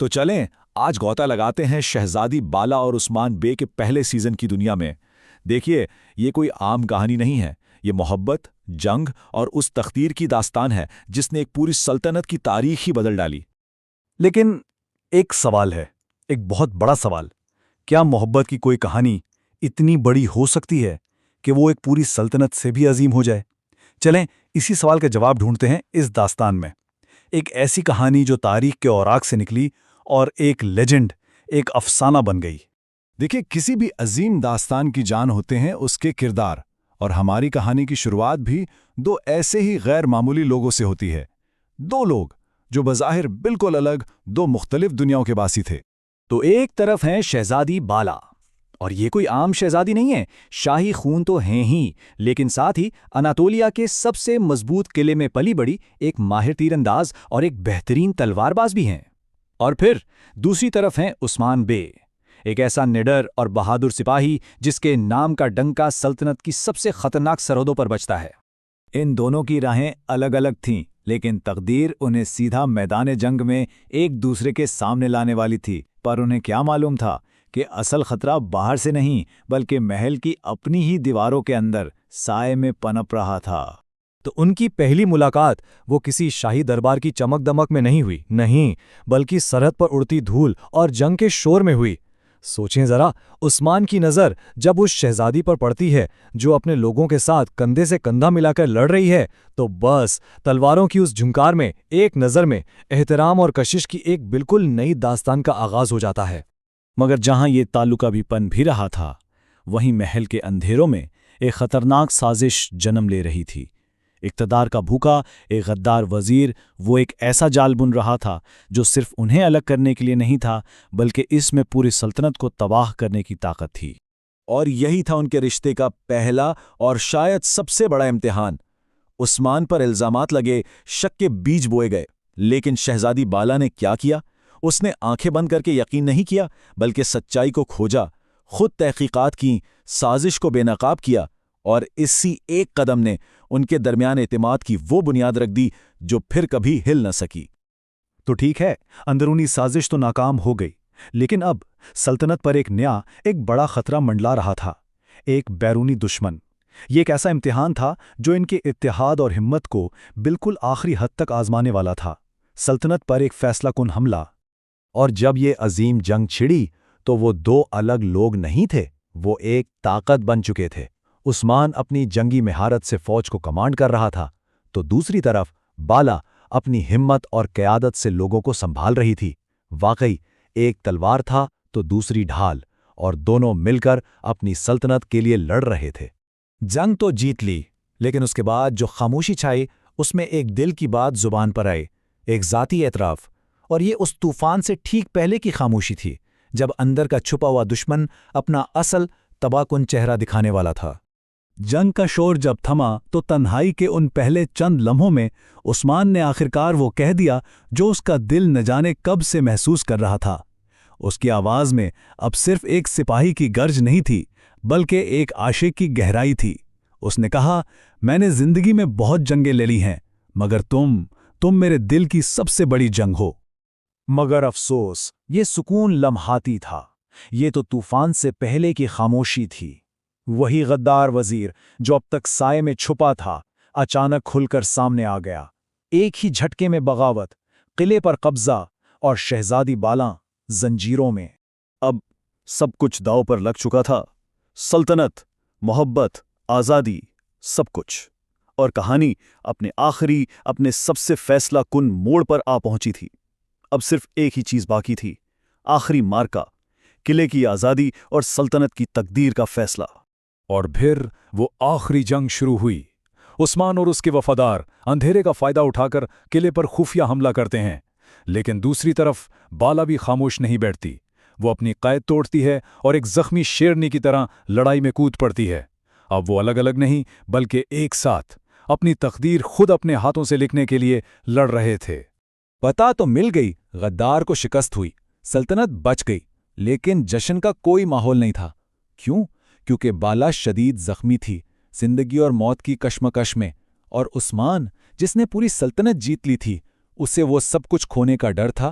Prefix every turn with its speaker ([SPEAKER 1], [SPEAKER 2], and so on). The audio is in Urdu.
[SPEAKER 1] تو چلیں آج غوطہ لگاتے ہیں شہزادی بالا اور عثمان بے کے پہلے سیزن کی دنیا میں۔ دیکھیے، یہ کوئی عام کہانی نہیں ہے، یہ محبت، جنگ اور اس تقدیر کی داستان ہے جس نے ایک پوری سلطنت کی تاریخ ہی بدل ڈالی۔
[SPEAKER 2] لیکن ایک سوال ہے، ایک بہت بڑا سوال۔ کیا محبت کی کوئی کہانی اتنی بڑی ہو سکتی ہے کہ وہ ایک پوری سلطنت سے بھی عظیم ہو جائے؟ چلیں اسی سوال کا جواب ڈھونڈتے ہیں اس داستان میں۔ ایک ایسی کہانی جو تاریخ کے اوراق سے نکلی اور ایک لیجنڈ، ایک افسانہ بن گئی۔
[SPEAKER 1] دیکھیے، کسی بھی عظیم داستان کی جان ہوتے ہیں اس کے کردار، اور ہماری کہانی کی شروعات بھی دو ایسے ہی غیر معمولی لوگوں سے ہوتی ہے۔ دو لوگ جو بظاہر بالکل الگ، دو مختلف دنیاؤں کے باسی تھے۔
[SPEAKER 3] تو ایک طرف ہیں شہزادی بالا، اور یہ کوئی عام شہزادی نہیں ہے، شاہی خون تو ہیں ہی، لیکن ساتھ ہی اناطولیا کے سب سے مضبوط قلعے میں پلی بڑی ایک ماہر تیر انداز اور ایک بہترین تلوار باز بھی ہیں۔ اور پھر دوسری طرف ہیں عثمان بے، ایک ایسا نڈر اور بہادر سپاہی جس کے نام کا ڈنکا سلطنت کی سب سے خطرناک سرحدوں پر بجتا ہے۔
[SPEAKER 4] ان دونوں کی راہیں الگ الگ تھیں، لیکن تقدیر انہیں سیدھا میدان جنگ میں ایک دوسرے کے سامنے لانے والی تھی۔ پر انہیں کیا معلوم تھا کہ اصل خطرہ باہر سے نہیں بلکہ محل کی اپنی ہی دیواروں کے اندر سائے میں پنپ رہا تھا۔
[SPEAKER 3] تو ان کی پہلی ملاقات وہ کسی شاہی دربار کی چمک دمک میں نہیں ہوئی، نہیں، بلکہ سرحد پر اڑتی دھول اور جنگ کے شور میں ہوئی۔ سوچیں ذرا، عثمان کی نظر جب اس شہزادی پر پڑتی ہے جو اپنے لوگوں کے ساتھ کندھے سے کندھا ملا کر لڑ رہی ہے، تو بس تلواروں کی اس جھنکار میں، ایک نظر میں احترام اور کشش کی ایک بالکل نئی داستان کا آغاز ہو جاتا ہے۔
[SPEAKER 4] مگر جہاں یہ تعلقہ بھی پن بھی رہا تھا، وہیں محل کے اندھیروں میں ایک خطرناک سازش جنم لے رہی تھی۔ اقتدار کا بھوکا ایک غدار وزیر وہ ایک ایسا جال بن رہا تھا جو صرف انہیں الگ کرنے کے لیے نہیں تھا، بلکہ اس میں پوری سلطنت کو تباہ کرنے کی طاقت تھی۔
[SPEAKER 1] اور یہی تھا ان کے رشتے کا پہلا اور شاید سب سے بڑا امتحان۔ عثمان پر الزامات لگے، شک کے بیج بوئے گئے، لیکن شہزادی بالا نے کیا کیا؟ اس نے آنکھیں بند کر کے یقین نہیں کیا، بلکہ سچائی کو کھوجا، خود تحقیقات کی، سازش کو بے نقاب کیا، اور اسی ایک قدم نے ان کے درمیان اعتماد کی وہ بنیاد رکھ دی جو پھر کبھی ہل نہ سکی۔
[SPEAKER 2] تو ٹھیک ہے، اندرونی سازش تو ناکام ہو گئی، لیکن اب سلطنت پر ایک نیا، ایک بڑا خطرہ منڈلا رہا تھا، ایک بیرونی دشمن۔ یہ ایک ایسا امتحان تھا جو ان کے اتحاد اور ہمت کو بالکل آخری حد تک آزمانے والا تھا، سلطنت پر ایک فیصلہ کن حملہ۔
[SPEAKER 5] اور جب یہ عظیم جنگ چھڑی تو وہ دو الگ لوگ نہیں تھے، وہ ایک طاقت بن چکے تھے۔ عثمان اپنی جنگی مہارت سے فوج کو کمانڈ کر رہا تھا، تو دوسری طرف بالا اپنی ہمت اور قیادت سے لوگوں کو سنبھال رہی تھی۔ واقعی ایک تلوار تھا تو دوسری ڈھال، اور دونوں مل کر اپنی سلطنت کے لیے لڑ رہے تھے۔
[SPEAKER 4] جنگ تو جیت لی، لیکن اس کے بعد جو خاموشی چھائی اس میں ایک دل کی بات زبان پر آئی، ایک ذاتی اعتراف، اور یہ اس طوفان سے ٹھیک پہلے کی خاموشی تھی جب اندر کا چھپا ہوا دشمن اپنا اصل تباہ کن چہرہ دکھانے والا تھا۔
[SPEAKER 2] جنگ کا شور جب تھما تو تنہائی کے ان پہلے چند لمحوں میں عثمان نے آخرکار وہ کہہ دیا جو اس کا دل نہ جانے کب سے محسوس کر رہا تھا۔ اس کی آواز میں اب صرف ایک سپاہی کی گرج نہیں تھی، بلکہ ایک عاشق کی گہرائی تھی۔ اس نے کہا، میں نے زندگی میں بہت جنگیں لے لی ہیں، مگر تم میرے دل کی سب سے بڑی جنگ ہو۔
[SPEAKER 4] مگر افسوس، یہ سکون لمحاتی تھا، یہ تو طوفان سے پہلے کی خاموشی تھی۔ وہی غدار وزیر جو اب تک سائے میں چھپا تھا، اچانک کھل کر سامنے آ گیا۔ ایک ہی جھٹکے میں بغاوت، قلعے پر قبضہ، اور شہزادی بالا زنجیروں میں۔
[SPEAKER 1] اب سب کچھ داؤ پر لگ چکا تھا، سلطنت، محبت، آزادی، سب کچھ۔ اور کہانی اپنے سب سے فیصلہ کن موڑ پر آ پہنچی تھی۔ اب صرف ایک ہی چیز باقی تھی، آخری مارکا، قلعے کی آزادی اور سلطنت کی تقدیر کا فیصلہ۔
[SPEAKER 5] اور پھر وہ آخری جنگ شروع ہوئی۔ عثمان اور اس کے وفادار اندھیرے کا فائدہ اٹھا کر قلعے پر خفیہ حملہ کرتے ہیں، لیکن دوسری طرف بالا بھی خاموش نہیں بیٹھتی۔ وہ اپنی قید توڑتی ہے اور ایک زخمی شیرنی کی طرح لڑائی میں کود پڑتی ہے۔ اب وہ الگ الگ نہیں بلکہ ایک ساتھ اپنی تقدیر خود اپنے ہاتھوں سے لکھنے کے لیے لڑ رہے تھے۔
[SPEAKER 4] پتہ تو مل گئی، غدار کو شکست ہوئی، سلطنت بچ گئی، لیکن جشن کا کوئی ماحول نہیں تھا۔ کیوں؟ کیونکہ بالا شدید زخمی تھی، زندگی اور موت کی کشمکش میں، اور عثمان جس نے پوری سلطنت جیت لی تھی، اسے وہ سب کچھ کھونے کا ڈر تھا